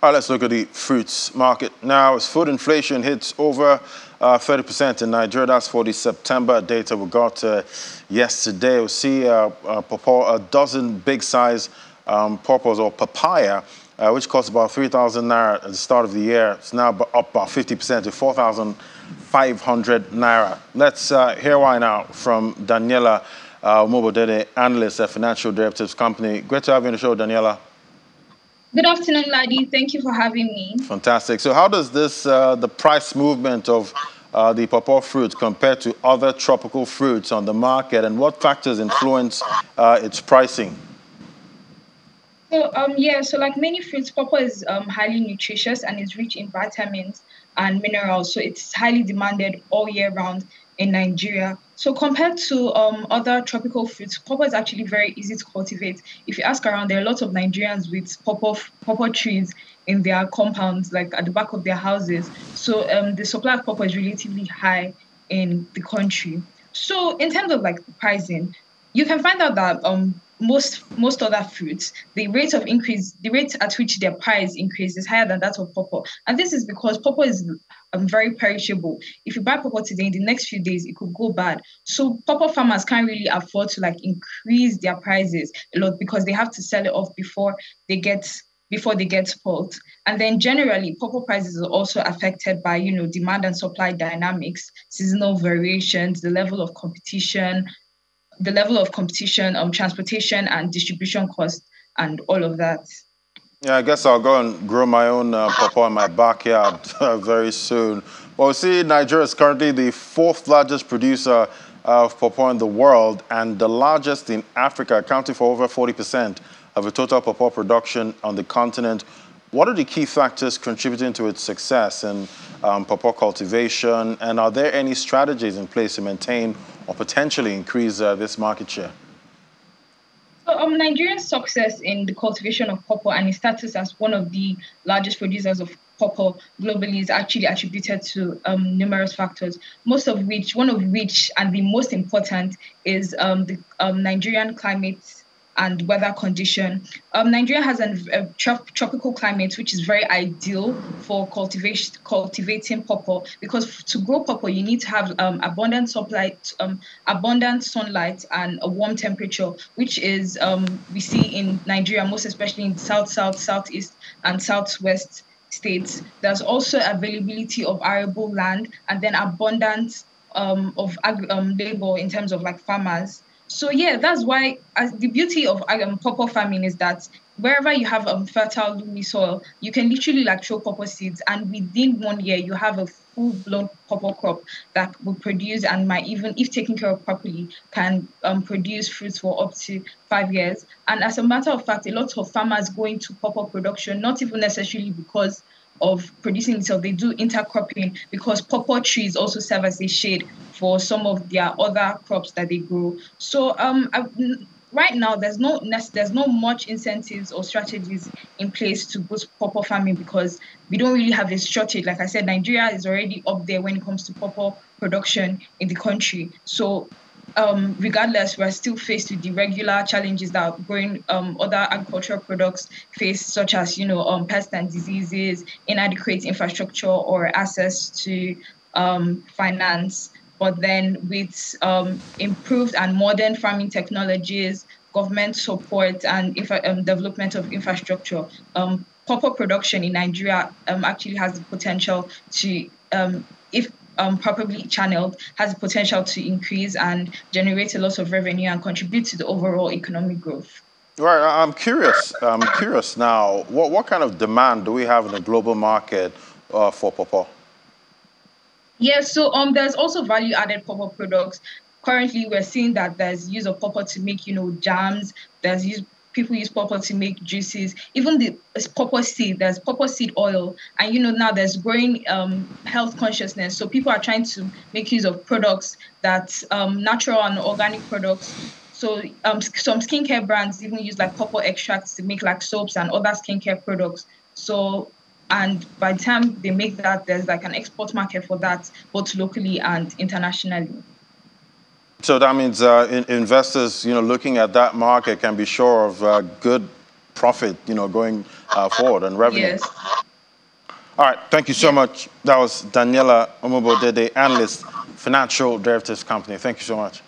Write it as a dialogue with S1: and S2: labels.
S1: All right, let's look at the fruits market. Now, as food inflation hits over 30% in Nigeria, that's for the September data we got yesterday. We see Pawpaw, a dozen big-size pawpaws or papaya, which cost about 3,000 naira at the start of the year. It's now up about 50% to 4,500 naira. Let's hear why now from Daniela, Mobodede, analyst at Financial Derivatives Company. Great to have you on the show, Daniela.
S2: Good afternoon, Ladi. Thank you for having me.
S1: Fantastic. So how does this, the price movement of the pawpaw fruit compare to other tropical fruits on the market, and what factors influence its pricing?
S2: So like many fruits, pawpaw is highly nutritious and is rich in vitamins and minerals. So it's highly demanded all year round in Nigeria. So compared to other tropical fruits, pawpaw is actually very easy to cultivate. If you ask around, there are a lot of Nigerians with pawpaw trees in their compounds, like at the back of their houses. So the supply of pawpaw is relatively high in the country. So in terms of like pricing, you can find out that most other fruits, the rate at which their price increase is higher than that of pawpaw. And this is because pawpaw is very perishable. If you buy pawpaw today, in the next few days, it could go bad. So pawpaw farmers can't really afford to like increase their prices a lot because they have to sell it off before they get spoiled. And then generally, pawpaw prices are also affected by, demand and supply dynamics, seasonal variations, the level of competition, transportation and distribution costs, and all of that.
S1: Yeah, I guess I'll go and grow my own pawpaw in my backyard very soon. Well, we see Nigeria is currently the fourth largest producer of pawpaw in the world and the largest in Africa, accounting for over 40% of the total pawpaw production on the continent. What are the key factors contributing to its success in pawpaw cultivation, and are there any strategies in place to maintain or potentially increase this market share?
S2: So, Nigeria's success in the cultivation of pawpaw and its status as one of the largest producers of pawpaw globally is actually attributed to numerous factors, one of which, and the most important, is the Nigerian climate and weather condition. Nigeria has a tropical climate, which is very ideal for cultivating pawpaw, because to grow pawpaw, you need to have abundant sunlight, and a warm temperature, which is we see in Nigeria, most especially in South, Southeast, and Southwest states. There's also availability of arable land, and then abundance of labor in terms of like farmers. So yeah, that's why the beauty of pawpaw farming is that wherever you have fertile loamy soil, you can literally like throw pawpaw seeds, and within 1 year you have a full-blown pawpaw crop that will produce, and might even, if taken care of properly, can produce fruits for up to 5 years. And as a matter of fact, a lot of farmers go into pawpaw production, not even necessarily because of producing itself. They do intercropping because pawpaw trees also serve as a shade for some of their other crops that they grow. So right now there's no much incentives or strategies in place to boost pawpaw farming because we don't really have a shortage. Like I said, Nigeria is already up there when it comes to pawpaw production in the country. So regardless, we're still faced with the regular challenges that growing other agricultural products face, such as pests and diseases, inadequate infrastructure or access to finance. But then with improved and modern farming technologies, government support, and development of infrastructure, pawpaw production in Nigeria actually has the potential to, if properly channeled, has the potential to increase and generate a lot of revenue and contribute to the overall economic growth.
S1: Right, I'm curious now, what kind of demand do we have in the global market for pawpaw?
S2: Yeah, so there's also value-added pawpaw products. Currently, we're seeing that there's use of pawpaw to make, jams. People use pawpaw to make juices. Even the pawpaw seed, there's pawpaw seed oil, and now there's growing health consciousness. So people are trying to make use of products that natural and organic products. So some skincare brands even use like pawpaw extracts to make like soaps and other skincare products. So, and by the time they make that, there's like an export market for that, both locally and internationally.
S1: So that means investors, looking at that market can be sure of good profit, going forward and revenue.
S2: Yes.
S1: All right, thank you so much. That was Daniela Omobodede, analyst, Financial Derivatives Company. Thank you so much.